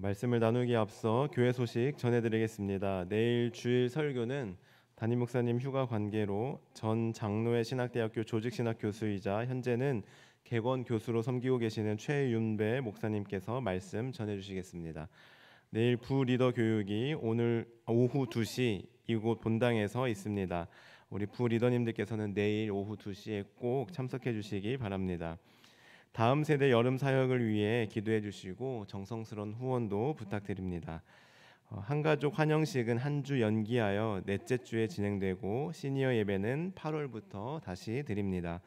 말씀을 나누기에 앞서 교회 소식 전해드리겠습니다. 내일 주일 설교는 담임 목사님 휴가 관계로 전 장로회 신학대학교 조직신학 교수이자 현재는 객원 교수로 섬기고 계시는 최윤배 목사님께서 말씀 전해주시겠습니다. 내일 부리더 교육이 오늘 오후 2시 이곳 본당에서 있습니다. 우리 부리더님들께서는 내일 오후 2시에 꼭 참석해 주시기 바랍니다. 다음 세대 여름 사역을 위해 기도해 주시고 정성스러운 후원도 부탁드립니다. 한가족 환영식은 한 주 연기하여 넷째 주에 진행되고 시니어 예배는 8월부터 다시 드립니다.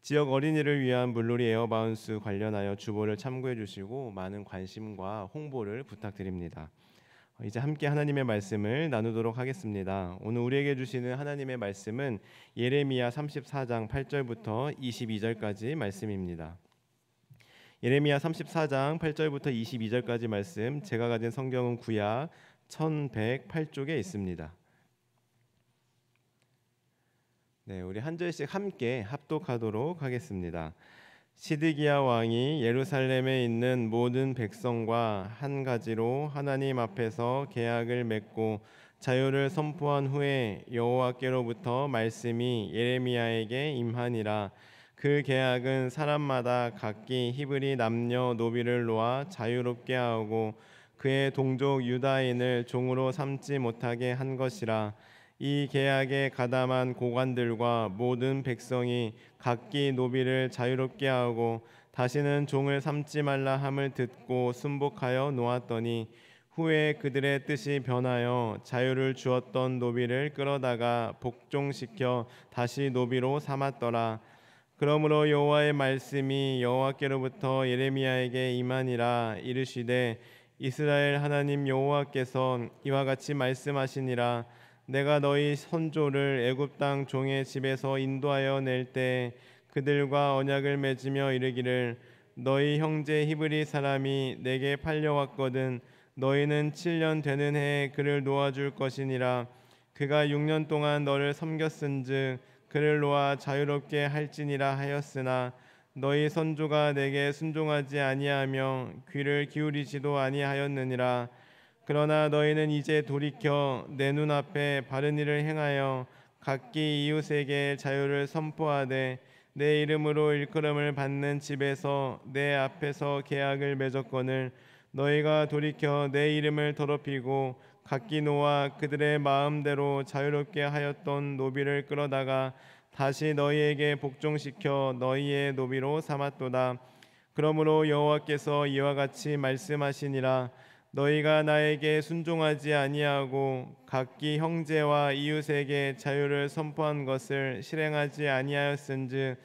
지역 어린이를 위한 물놀이 에어바운스 관련하여 주보를 참고해 주시고 많은 관심과 홍보를 부탁드립니다. 이제 함께 하나님의 말씀을 나누도록 하겠습니다. 오늘 우리에게 주시는 하나님의 말씀은 예레미야 34장 8절부터 22절까지 말씀입니다. 예레미야 34장 8절부터 22절까지 말씀, 제가 가진 성경은 구약 1108쪽에 있습니다. 네, 우리 한 절씩 함께 합독하도록 하겠습니다. 시드기야 왕이 예루살렘에 있는 모든 백성과 한 가지로 하나님 앞에서 계약을 맺고 자유를 선포한 후에 여호와께로부터 말씀이 예레미야에게 임하니라. 그 계약은 사람마다 각기 히브리 남녀 노비를 놓아 자유롭게 하고 그의 동족 유다인을 종으로 삼지 못하게 한 것이라. 이 계약에 가담한 고관들과 모든 백성이 각기 노비를 자유롭게 하고 다시는 종을 삼지 말라 함을 듣고 순복하여 놓았더니 후에 그들의 뜻이 변하여 자유를 주었던 노비를 끌어다가 복종시켜 다시 노비로 삼았더라. 그러므로 여호와의 말씀이 여호와께로부터 예레미야에게 임하니라. 이르시되 이스라엘 하나님 여호와께서 이와 같이 말씀하시니라. 내가 너희 선조를 애굽 땅 종의 집에서 인도하여 낼 때 그들과 언약을 맺으며 이르기를 너희 형제 히브리 사람이 내게 팔려왔거든 너희는 7년 되는 해에 그를 놓아줄 것이니라. 그가 6년 동안 너를 섬겼은즉 그를 놓아 자유롭게 할지니라 하였으나 너희 선조가 내게 순종하지 아니하며 귀를 기울이지도 아니하였느니라. 그러나 너희는 이제 돌이켜 내 눈앞에 바른 일을 행하여 각기 이웃에게 자유를 선포하되 내 이름으로 일컬음을 받는 집에서 내 앞에서 계약을 맺었거늘 너희가 돌이켜 내 이름을 더럽히고 각기 놓아 그들의 마음대로 자유롭게 하였던 노비를 끌어다가 다시 너희에게 복종시켜 너희의 노비로 삼았도다. 그러므로 여호와께서 이와 같이 말씀하시니라. 너희가 나에게 순종하지 아니하고 각기 형제와 이웃에게 자유를 선포한 것을 실행하지 아니하였은즉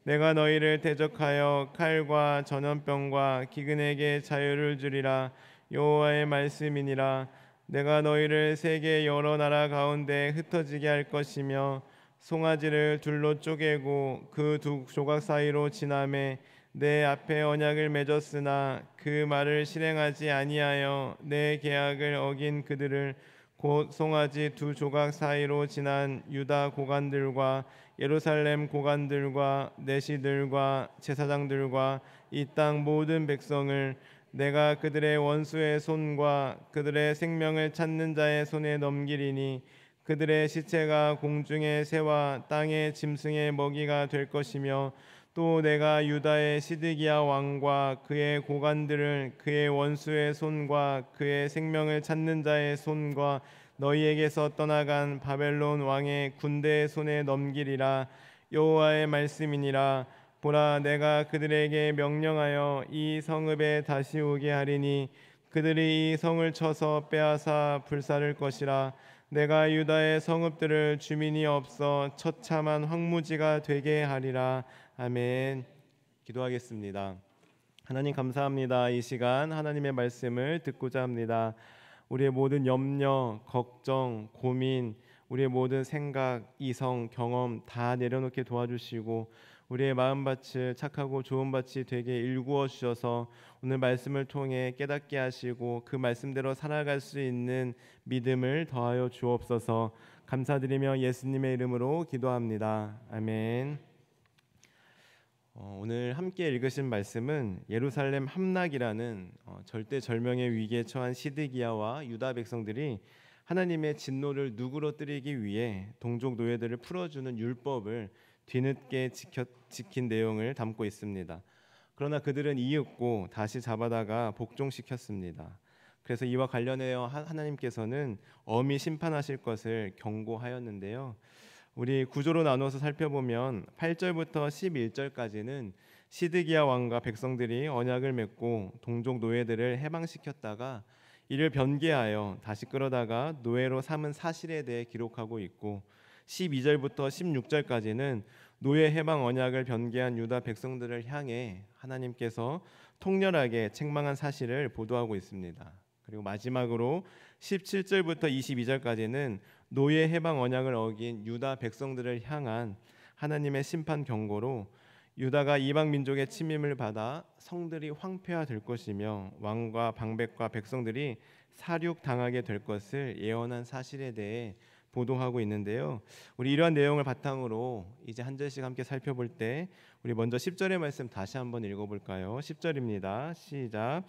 내가 너희를 대적하여 칼과 전염병과 기근에게 자유를 주리라. 여호와의 말씀이니라. 내가 너희를 세계 여러 나라 가운데 흩어지게 할 것이며 송아지를 둘로 쪼개고 그 두 조각 사이로 지나매 내 앞에 언약을 맺었으나 그 말을 실행하지 아니하여 내 계약을 어긴 그들을 곧 송아지 두 조각 사이로 지난 유다 고관들과 예루살렘 고관들과 내시들과 제사장들과 이 땅 모든 백성을 내가 그들의 원수의 손과 그들의 생명을 찾는 자의 손에 넘기리니 그들의 시체가 공중의 새와 땅의 짐승의 먹이가 될 것이며 또 내가 유다의 시드기야 왕과 그의 고관들을 그의 원수의 손과 그의 생명을 찾는 자의 손과 너희에게서 떠나간 바벨론 왕의 군대의 손에 넘기리라. 여호와의 말씀이니라. 보라, 내가 그들에게 명령하여 이 성읍에 다시 오게 하리니 그들이 이 성을 쳐서 빼앗아 불사를 것이라. 내가 유다의 성읍들을 주민이 없어 처참한 황무지가 되게 하리라. 아멘. 기도하겠습니다. 하나님 감사합니다. 이 시간 하나님의 말씀을 듣고자 합니다. 우리의 모든 염려, 걱정, 고민, 우리의 모든 생각, 이성, 경험 다 내려놓게 도와주시고 우리의 마음밭을 착하고 좋은 밭이 되게 일구어 주셔서 오늘 말씀을 통해 깨닫게 하시고 그 말씀대로 살아갈 수 있는 믿음을 더하여 주옵소서. 감사드리며 예수님의 이름으로 기도합니다. 아멘. 오늘 함께 읽으신 말씀은 예루살렘 함락이라는 절대절명의 위기에 처한 시드기야와 유다 백성들이 하나님의 진노를 누그러뜨리기 위해 동족 노예들을 풀어주는 율법을 뒤늦게 지킨 내용을 담고 있습니다. 그러나 그들은 이윽고 다시 잡아다가 복종시켰습니다. 그래서 이와 관련하여 하나님께서는 엄히 심판하실 것을 경고하였는데요. 우리 구조로 나눠서 살펴보면 8절부터 11절까지는 시드기야 왕과 백성들이 언약을 맺고 동족 노예들을 해방시켰다가 이를 변개하여 다시 끌어다가 노예로 삼은 사실에 대해 기록하고 있고, 12절부터 16절까지는 노예 해방 언약을 변개한 유다 백성들을 향해 하나님께서 통렬하게 책망한 사실을 보도하고 있습니다. 그리고 마지막으로 17절부터 22절까지는 노예 해방 언약을 어긴 유다 백성들을 향한 하나님의 심판 경고로 유다가 이방 민족의 침임을 받아 성들이 황폐화될 것이며 왕과 방백과 백성들이 사륙당하게 될 것을 예언한 사실에 대해 보도하고 있는데요. 우리 이러한 내용을 바탕으로 이제 한 절씩 함께 살펴볼 때 우리 먼저 10절의 말씀 다시 한번 읽어볼까요? 10절입니다. 시작.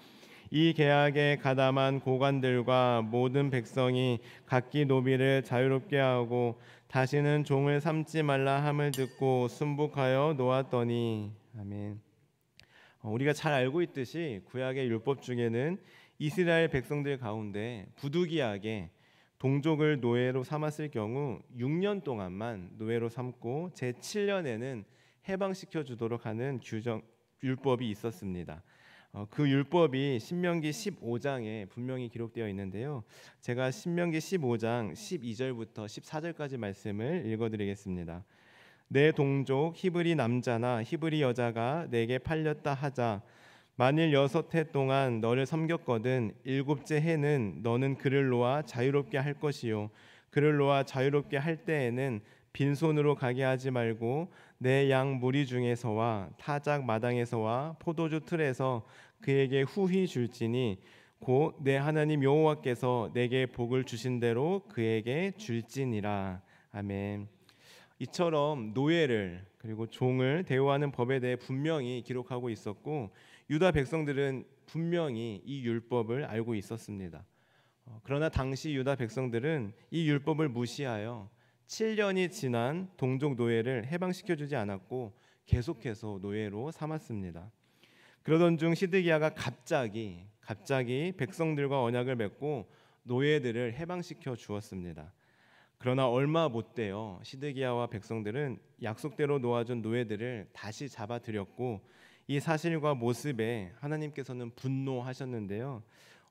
이 계약에 가담한 고관들과 모든 백성이 각기 노비를 자유롭게 하고 다시는 종을 삼지 말라 함을 듣고 순복하여 놓았더니. 아멘. 우리가 잘 알고 있듯이 구약의 율법 중에는 이스라엘 백성들 가운데 부득이하게 동족을 노예로 삼았을 경우 6년 동안만 노예로 삼고 제7년에는 해방시켜 주도록 하는 율법이 있었습니다. 그 율법이 신명기 15장에 분명히 기록되어 있는데요. 제가 신명기 15장 12절부터 14절까지 말씀을 읽어드리겠습니다. 내 동족 히브리 남자나 히브리 여자가 내게 팔렸다 하자. 만일 6해 동안 너를 섬겼거든 7째 해는 너는 그를 놓아 자유롭게 할 것이요, 그를 놓아 자유롭게 할 때에는 빈손으로 가게 하지 말고 내 양 무리 중에서와 타작 마당에서와 포도주 틀에서 그에게 후히 줄지니 곧 내 하나님 여호와께서 내게 복을 주신 대로 그에게 줄지니라. 아멘. 이처럼 노예를 그리고 종을 대우하는 법에 대해 분명히 기록하고 있었고, 유다 백성들은 분명히 이 율법을 알고 있었습니다. 그러나 당시 유다 백성들은 이 율법을 무시하여 7년이 지난 동족 노예를 해방시켜주지 않았고 계속해서 노예로 삼았습니다. 그러던 중 시드기야가 갑자기 백성들과 언약을 맺고 노예들을 해방시켜 주었습니다. 그러나 얼마 못 돼요. 시드기야와 백성들은 약속대로 놓아준 노예들을 다시 잡아들였고, 이 사실과 모습에 하나님께서는 분노하셨는데요.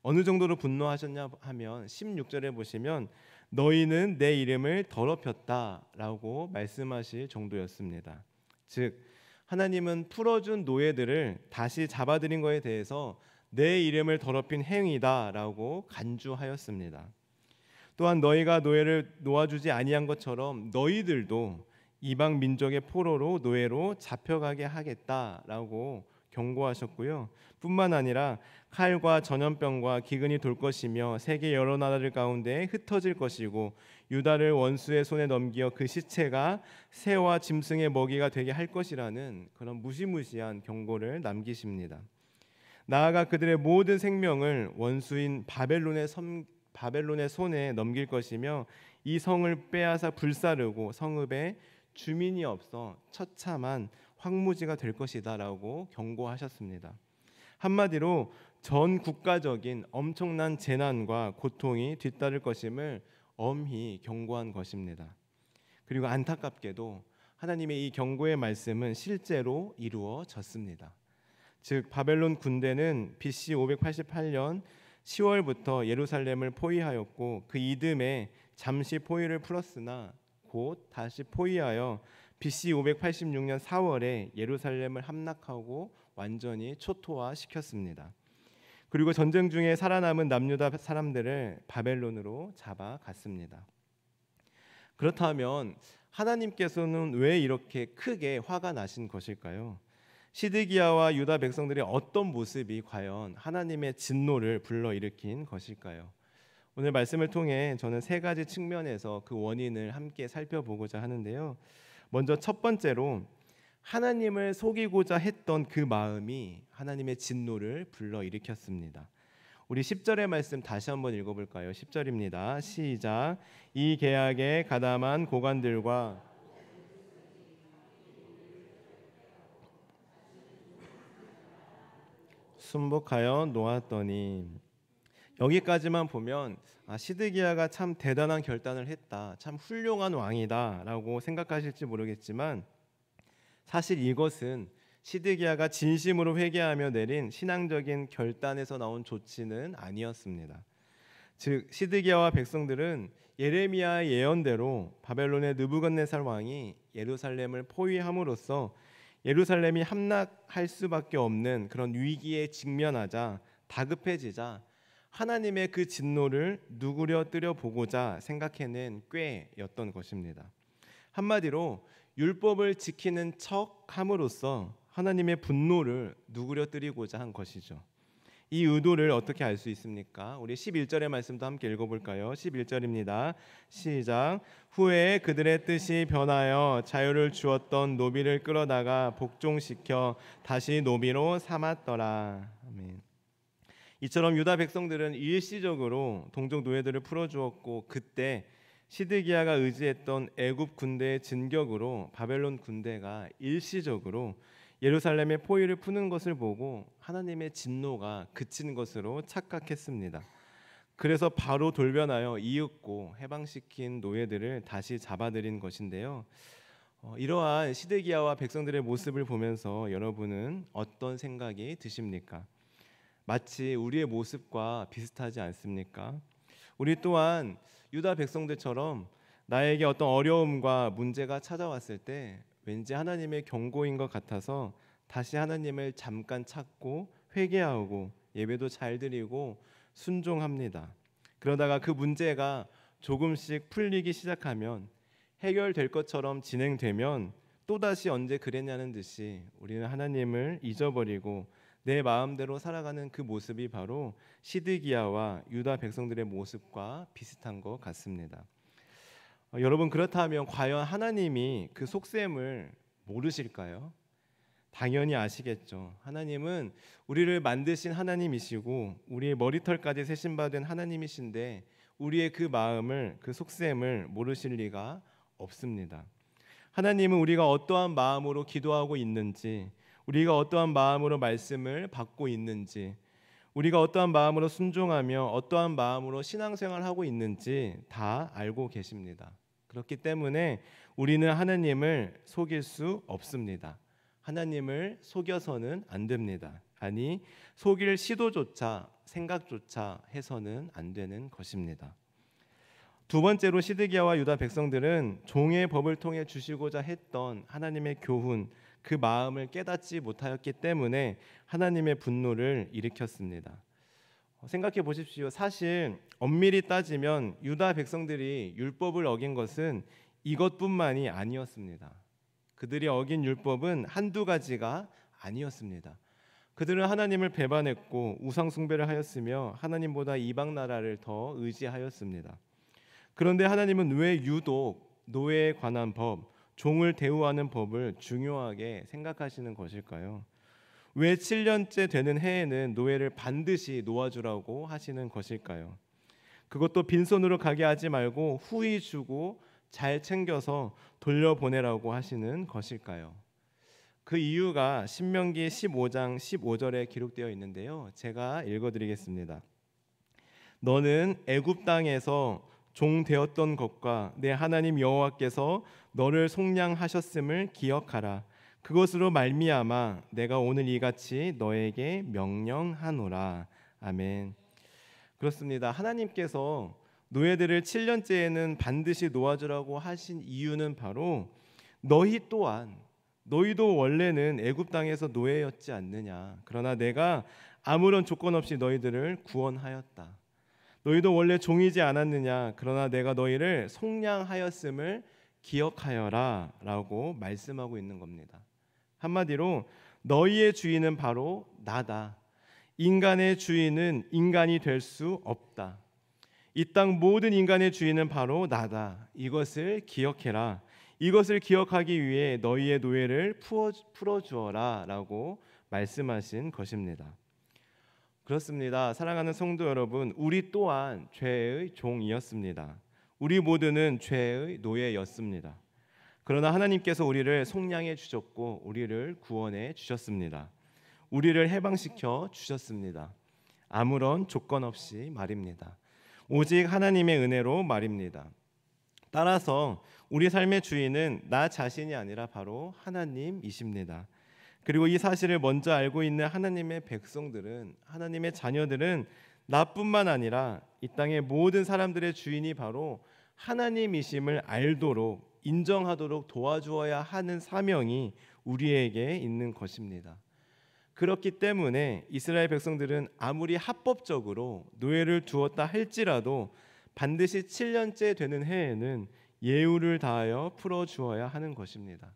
어느 정도로 분노하셨냐 하면 16절에 보시면 너희는 내 이름을 더럽혔다라고 말씀하실 정도였습니다. 즉 하나님은 풀어준 노예들을 다시 잡아들인 것에 대해서 내 이름을 더럽힌 행위다라고 간주하였습니다. 또한 너희가 노예를 놓아주지 아니한 것처럼 너희들도 이방 민족의 포로로 노예로 잡혀가게 하겠다라고 경고하셨고요. 뿐만 아니라 칼과 전염병과 기근이 돌 것이며 세계 여러 나라들 가운데 흩어질 것이고 유다를 원수의 손에 넘겨 그 시체가 새와 짐승의 먹이가 되게 할 것이라는 그런 무시무시한 경고를 남기십니다. 나아가 그들의 모든 생명을 원수인 바벨론의 손에 넘길 것이며 이 성을 빼앗아 불사르고 성읍에 주민이 없어 처참한 황무지가 될 것이다라고 경고하셨습니다. 한마디로 전 국가적인 엄청난 재난과 고통이 뒤따를 것임을 엄히 경고한 것입니다. 그리고 안타깝게도 하나님의 이 경고의 말씀은 실제로 이루어졌습니다. 즉 바벨론 군대는 BC 588년 10월부터 예루살렘을 포위하였고 그 이듬해 잠시 포위를 풀었으나 곧 다시 포위하여 BC 586년 4월에 예루살렘을 함락하고 완전히 초토화시켰습니다. 그리고 전쟁 중에 살아남은 남유다 사람들을 바벨론으로 잡아갔습니다. 그렇다면 하나님께서는 왜 이렇게 크게 화가 나신 것일까요? 시드기야와 유다 백성들의 어떤 모습이 과연 하나님의 진노를 불러일으킨 것일까요? 오늘 말씀을 통해 저는 세 가지 측면에서 그 원인을 함께 살펴보고자 하는데요. 먼저 첫 번째로 하나님을 속이고자 했던 그 마음이 하나님의 진노를 불러일으켰습니다. 우리 10절의 말씀 다시 한번 읽어볼까요? 10절입니다. 시작. 이 계약에 가담한 고관들과 순복하여 놓았더니, 여기까지만 보면 시드기야가 참 대단한 결단을 했다, 참 훌륭한 왕이다 라고 생각하실지 모르겠지만, 사실 이것은 시드기야가 진심으로 회개하며 내린 신앙적인 결단에서 나온 조치는 아니었습니다. 즉 시드기야와 백성들은 예레미야의 예언대로 바벨론의 느부갓네살 왕이 예루살렘을 포위함으로써 예루살렘이 함락할 수밖에 없는 그런 위기에 직면하자 다급해지자 하나님의 그 진노를 누구려뜨려 보고자 생각해낸 꾀였던 것입니다. 한마디로 율법을 지키는 척 함으로써 하나님의 분노를 누구려뜨리고자 한 것이죠. 이 의도를 어떻게 알 수 있습니까? 우리 11절의 말씀도 함께 읽어볼까요? 11절입니다. 시작. 후에 그들의 뜻이 변하여 자유를 주었던 노비를 끌어다가 복종시켜 다시 노비로 삼았더라. 아멘. 이처럼 유다 백성들은 일시적으로 동족 노예들을 풀어주었고, 그때 시드기야가 의지했던 애굽 군대의 진격으로 바벨론 군대가 일시적으로 예루살렘의 포위를 푸는 것을 보고 하나님의 진노가 그친 것으로 착각했습니다. 그래서 바로 돌변하여 이윽고 해방시킨 노예들을 다시 잡아들인 것인데요. 이러한 시드기야와 백성들의 모습을 보면서 여러분은 어떤 생각이 드십니까? 마치 우리의 모습과 비슷하지 않습니까? 우리 또한 유다 백성들처럼 나에게 어떤 어려움과 문제가 찾아왔을 때 왠지 하나님의 경고인 것 같아서 다시 하나님을 잠깐 찾고 회개하고 예배도 잘 드리고 순종합니다. 그러다가 그 문제가 조금씩 풀리기 시작하면, 해결될 것처럼 진행되면 또다시 언제 그랬냐는 듯이 우리는 하나님을 잊어버리고 내 마음대로 살아가는 그 모습이 바로 시드기야와 유다 백성들의 모습과 비슷한 것 같습니다. 여러분, 그렇다면 과연 하나님이 그 속셈을 모르실까요? 당연히 아시겠죠. 하나님은 우리를 만드신 하나님이시고 우리의 머리털까지 세신 바 된 하나님이신데 우리의 그 마음을, 그 속셈을 모르실 리가 없습니다. 하나님은 우리가 어떠한 마음으로 기도하고 있는지, 우리가 어떠한 마음으로 말씀을 받고 있는지, 우리가 어떠한 마음으로 순종하며 어떠한 마음으로 신앙생활을 하고 있는지 다 알고 계십니다. 그렇기 때문에 우리는 하나님을 속일 수 없습니다. 하나님을 속여서는 안 됩니다. 아니, 속일 시도조차 생각조차 해서는 안 되는 것입니다. 두 번째로 시드기야와 유다 백성들은 종의 법을 통해 주시고자 했던 하나님의 교훈, 그 마음을 깨닫지 못하였기 때문에 하나님의 분노를 일으켰습니다. 생각해 보십시오. 사실 엄밀히 따지면 유다 백성들이 율법을 어긴 것은 이것뿐만이 아니었습니다. 그들이 어긴 율법은 한두 가지가 아니었습니다. 그들은 하나님을 배반했고 우상 숭배를 하였으며 하나님보다 이방 나라를 더 의지하였습니다. 그런데 하나님은 왜 유독 노예에 관한 법, 종을 대우하는 법을 중요하게 생각하시는 것일까요? 왜 7년째 되는 해에는 노예를 반드시 놓아주라고 하시는 것일까요? 그것도 빈손으로 가게 하지 말고 후히 주고 잘 챙겨서 돌려보내라고 하시는 것일까요? 그 이유가 신명기 15장 15절에 기록되어 있는데요. 제가 읽어드리겠습니다. 너는 애굽 땅에서 종 되었던 것과 내 하나님 여호와께서 너를 속량하셨음을 기억하라. 그것으로 말미암아 내가 오늘 이같이 너에게 명령하노라. 아멘. 그렇습니다. 하나님께서 노예들을 7년째에는 반드시 놓아주라고 하신 이유는 바로 너희도 원래는 애굽 땅에서 노예였지 않느냐. 그러나 내가 아무런 조건 없이 너희들을 구원하였다. 너희도 원래 종이지 않았느냐. 그러나 내가 너희를 속량하였음을 기억하여라 라고 말씀하고 있는 겁니다. 한마디로 너희의 주인은 바로 나다. 인간의 주인은 인간이 될 수 없다. 이 땅 모든 인간의 주인은 바로 나다. 이것을 기억해라. 이것을 기억하기 위해 너희의 노예를 풀어주어라 라고 말씀하신 것입니다. 그렇습니다. 사랑하는 성도 여러분, 우리 또한 죄의 종이었습니다. 우리 모두는 죄의 노예였습니다. 그러나 하나님께서 우리를 속량해 주셨고 우리를 구원해 주셨습니다. 우리를 해방시켜 주셨습니다. 아무런 조건 없이 말입니다. 오직 하나님의 은혜로 말입니다. 따라서 우리 삶의 주인은 나 자신이 아니라 바로 하나님이십니다. 그리고 이 사실을 먼저 알고 있는 하나님의 백성들은, 하나님의 자녀들은 나뿐만 아니라 이 땅의 모든 사람들의 주인이 바로 하나님이심을 알도록 인정하도록 도와주어야 하는 사명이 우리에게 있는 것입니다. 그렇기 때문에 이스라엘 백성들은 아무리 합법적으로 노예를 두었다 할지라도 반드시 7년째 되는 해에는 예우를 다하여 풀어주어야 하는 것입니다.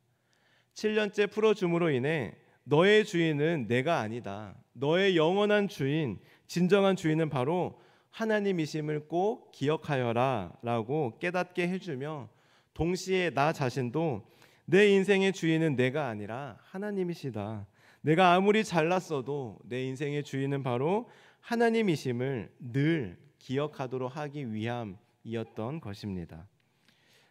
7년째 풀어줌으로 인해 너의 주인은 내가 아니다. 너의 영원한 주인, 진정한 주인은 바로 하나님이심을 꼭 기억하여라 라고 깨닫게 해주며, 동시에 나 자신도 내 인생의 주인은 내가 아니라 하나님이시다. 내가 아무리 잘났어도 내 인생의 주인은 바로 하나님이심을 늘 기억하도록 하기 위함이었던 것입니다.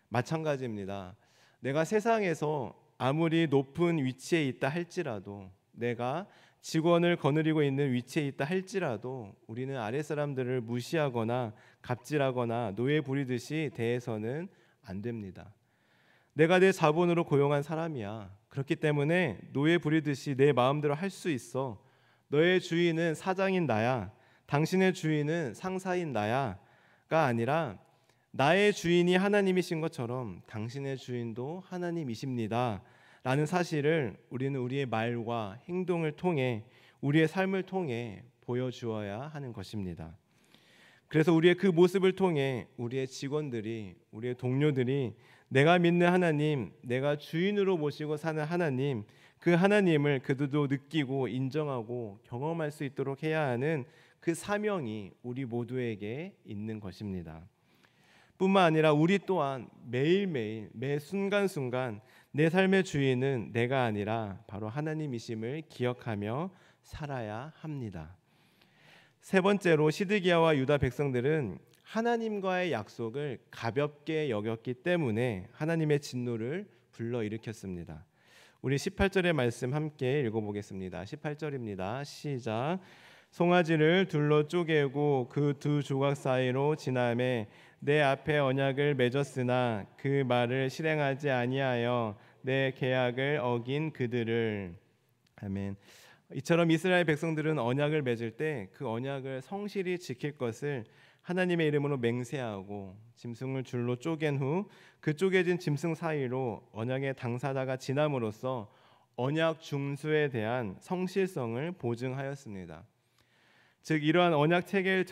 마찬가지입니다. 내가 세상에서 아무리 높은 위치에 있다 할지라도, 내가 직원을 거느리고 있는 위치에 있다 할지라도 우리는 아랫 사람들을 무시하거나 갑질하거나 노예 부리듯이 대해서는 안 됩니다. 내가 내 자본으로 고용한 사람이야. 그렇기 때문에 노예 부리듯이 내 마음대로 할 수 있어. 너의 주인은 사장인 나야. 당신의 주인은 상사인 나야가 아니라 나의 주인이 하나님이신 것처럼 당신의 주인도 하나님이십니다 라는 사실을 우리는 우리의 말과 행동을 통해, 우리의 삶을 통해 보여주어야 하는 것입니다. 그래서 우리의 그 모습을 통해 우리의 직원들이, 우리의 동료들이 내가 믿는 하나님, 내가 주인으로 모시고 사는 하나님, 그 하나님을 그들도 느끼고 인정하고 경험할 수 있도록 해야 하는 그 사명이 우리 모두에게 있는 것입니다. 뿐만 아니라 우리 또한 매일매일, 매 순간순간 내 삶의 주인은 내가 아니라 바로 하나님이심을 기억하며 살아야 합니다. 세 번째로, 시드기야와 유다 백성들은 하나님과의 약속을 가볍게 여겼기 때문에 하나님의 진노를 불러일으켰습니다. 우리 18절의 말씀 함께 읽어보겠습니다. 18절입니다. 시작. 송아지를 둘로 쪼개고 그 두 조각 사이로 지나매 내 앞에 언약을 맺었으나 그 말을 실행하지 아니하여 내 계약을 어긴 그들을. 아멘. 이처럼 이스라엘 백성들은 언약을 맺을 때 그 언약을 성실히 지킬 것을 하나님의 이름으로 맹세하고 짐승을 줄로 쪼갠 후 그 쪼개진 짐승 사이로 언약의 당사자가 지남으로써 언약 중수에 대한 성실성을 보증하였습니다. 즉 이러한 언약 체결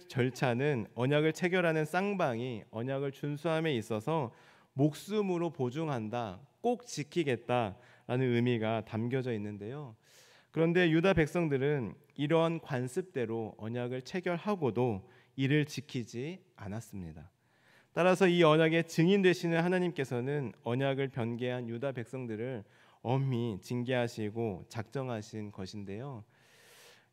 절차는 언약을 체결하는 쌍방이 언약을 준수함에 있어서 목숨으로 보증한다, 꼭 지키겠다라는 의미가 담겨져 있는데요. 그런데 유다 백성들은 이러한 관습대로 언약을 체결하고도 이를 지키지 않았습니다. 따라서 이 언약의 증인 되시는 하나님께서는 언약을 변개한 유다 백성들을 엄히 징계하시고 작정하신 것인데요.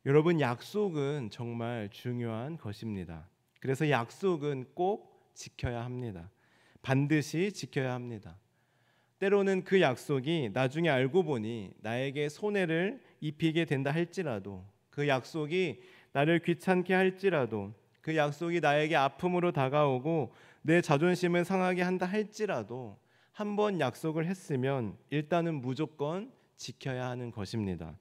여러분, 약속은 정말 중요한 것입니다. 그래서 약속은 꼭 지켜야 합니다. 반드시 지켜야 합니다. 때로는 그 약속이 나중에 알고 보니 나에게 손해를 입히게 된다 할지라도, 그 약속이 나를 귀찮게 할지라도, 그 약속이 나에게 아픔으로 다가오고 내 자존심을 상하게 한다 할지라도 한번 약속을 했으면 일단은 무조건 지켜야 하는 것입니다.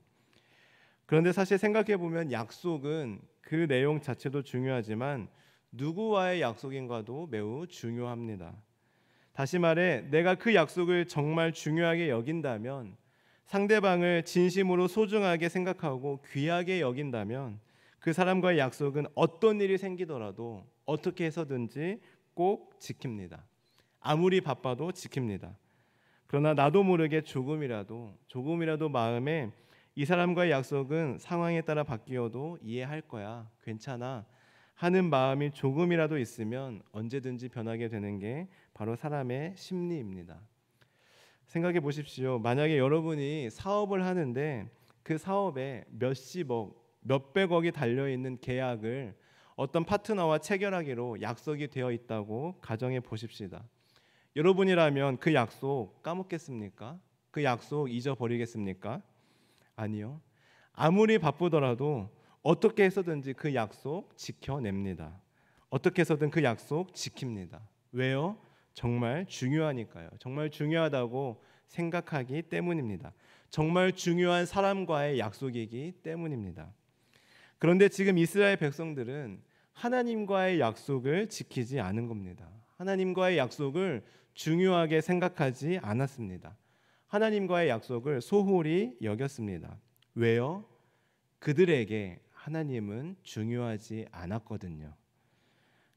그런데 사실 생각해 보면 약속은 그 내용 자체도 중요하지만 누구와의 약속인가도 매우 중요합니다. 다시 말해, 내가 그 약속을 정말 중요하게 여긴다면, 상대방을 진심으로 소중하게 생각하고 귀하게 여긴다면 그 사람과의 약속은 어떤 일이 생기더라도 어떻게 해서든지 꼭 지킵니다. 아무리 바빠도 지킵니다. 그러나 나도 모르게 조금이라도 마음에 이 사람과의 약속은 상황에 따라 바뀌어도 이해할 거야, 괜찮아 하는 마음이 조금이라도 있으면 언제든지 변하게 되는 게 바로 사람의 심리입니다. 생각해 보십시오. 만약에 여러분이 사업을 하는데 그 사업에 몇십억, 몇백억이 달려있는 계약을 어떤 파트너와 체결하기로 약속이 되어 있다고 가정해 보십시다. 여러분이라면 그 약속 까먹겠습니까? 그 약속 잊어버리겠습니까? 아니요. 아무리 바쁘더라도 어떻게 해서든지 그 약속 지켜냅니다. 어떻게 해서든 그 약속 지킵니다. 왜요? 정말 중요하니까요. 정말 중요하다고 생각하기 때문입니다. 정말 중요한 사람과의 약속이기 때문입니다. 그런데 지금 이스라엘 백성들은 하나님과의 약속을 지키지 않은 겁니다. 하나님과의 약속을 중요하게 생각하지 않았습니다. 하나님과의 약속을 소홀히 여겼습니다. 왜요? 그들에게 하나님은 중요하지 않았거든요.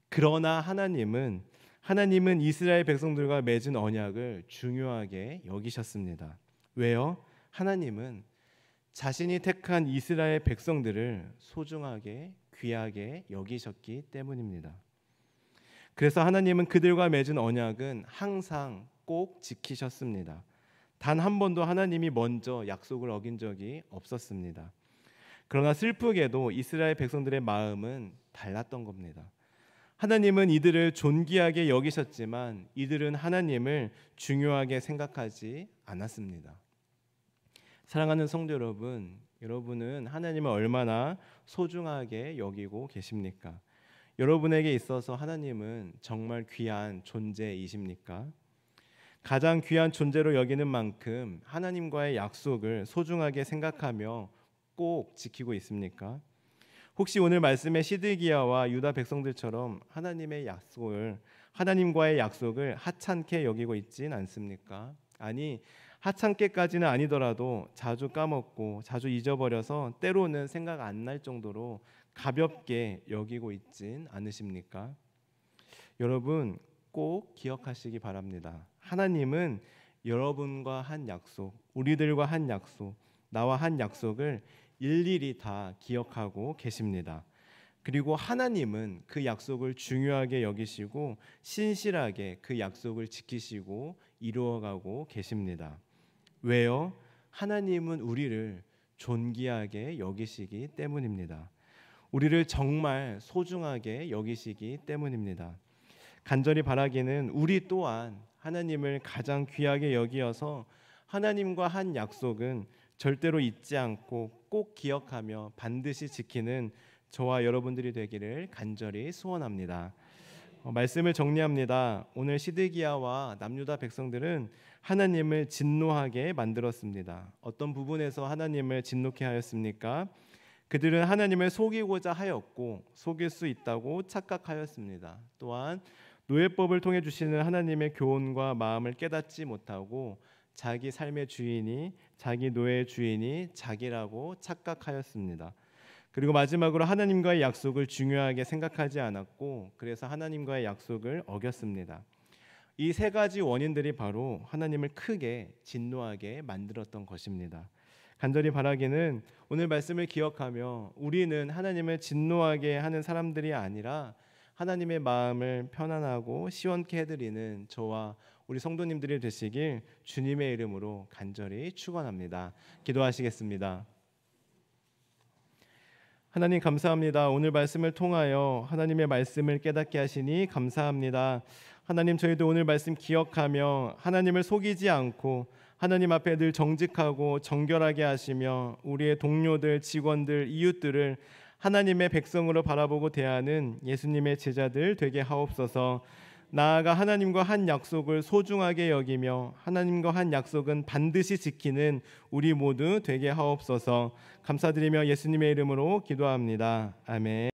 그러나 하나님은 이스라엘 백성들과 맺은 언약을 중요하게 여기셨습니다. 왜요? 하나님은 자신이 택한 이스라엘 백성들을 소중하게 귀하게 여기셨기 때문입니다. 그래서 하나님은 그들과 맺은 언약은 항상 꼭 지키셨습니다. 단 한 번도 하나님이 먼저 약속을 어긴 적이 없었습니다. 그러나 슬프게도 이스라엘 백성들의 마음은 달랐던 겁니다. 하나님은 이들을 존귀하게 여기셨지만 이들은 하나님을 중요하게 생각하지 않았습니다. 사랑하는 성도 여러분, 여러분은 하나님을 얼마나 소중하게 여기고 계십니까? 여러분에게 있어서 하나님은 정말 귀한 존재이십니까? 가장 귀한 존재로 여기는 만큼 하나님과의 약속을 소중하게 생각하며 꼭 지키고 있습니까? 혹시 오늘 말씀의 시드기야와 유다 백성들처럼 하나님과의 약속을 하찮게 여기고 있진 않습니까? 아니, 하찮게까지는 아니더라도 자주 까먹고 자주 잊어버려서 때로는 생각 안 날 정도로 가볍게 여기고 있진 않으십니까? 여러분 꼭 기억하시기 바랍니다. 하나님은 여러분과 한 약속, 우리들과 한 약속, 나와 한 약속을 일일이 다 기억하고 계십니다. 그리고 하나님은 그 약속을 중요하게 여기시고 신실하게 그 약속을 지키시고 이루어가고 계십니다. 왜요? 하나님은 우리를 존귀하게 여기시기 때문입니다. 우리를 정말 소중하게 여기시기 때문입니다. 간절히 바라기는 우리 또한 하나님을 가장 귀하게 여기어서 하나님과 한 약속은 절대로 잊지 않고 꼭 기억하며 반드시 지키는 저와 여러분들이 되기를 간절히 소원합니다. 말씀을 정리합니다. 오늘 시드기야와 남유다 백성들은 하나님을 진노하게 만들었습니다. 어떤 부분에서 하나님을 진노케 하였습니까? 그들은 하나님을 속이고자 하였고 속일 수 있다고 착각하였습니다. 또한 노예법을 통해 주시는 하나님의 교훈과 마음을 깨닫지 못하고 자기 삶의 주인이, 자기 노예의 주인이 자기라고 착각하였습니다. 그리고 마지막으로 하나님과의 약속을 중요하게 생각하지 않았고 그래서 하나님과의 약속을 어겼습니다. 이 세 가지 원인들이 바로 하나님을 크게 진노하게 만들었던 것입니다. 간절히 바라기는 오늘 말씀을 기억하며 우리는 하나님을 진노하게 하는 사람들이 아니라 하나님의 마음을 편안하고 시원케 해드리는 저와 우리 성도님들이 되시길 주님의 이름으로 간절히 축원합니다. 기도하시겠습니다. 하나님 감사합니다. 오늘 말씀을 통하여 하나님의 말씀을 깨닫게 하시니 감사합니다. 하나님 저희도 오늘 말씀 기억하며 하나님을 속이지 않고 하나님 앞에 늘 정직하고 정결하게 하시며 우리의 동료들, 직원들, 이웃들을 하나님의 백성으로 바라보고 대하는 예수님의 제자들 되게 하옵소서. 나아가 하나님과 한 약속을 소중하게 여기며 하나님과 한 약속은 반드시 지키는 우리 모두 되게 하옵소서. 감사드리며 예수님의 이름으로 기도합니다. 아멘.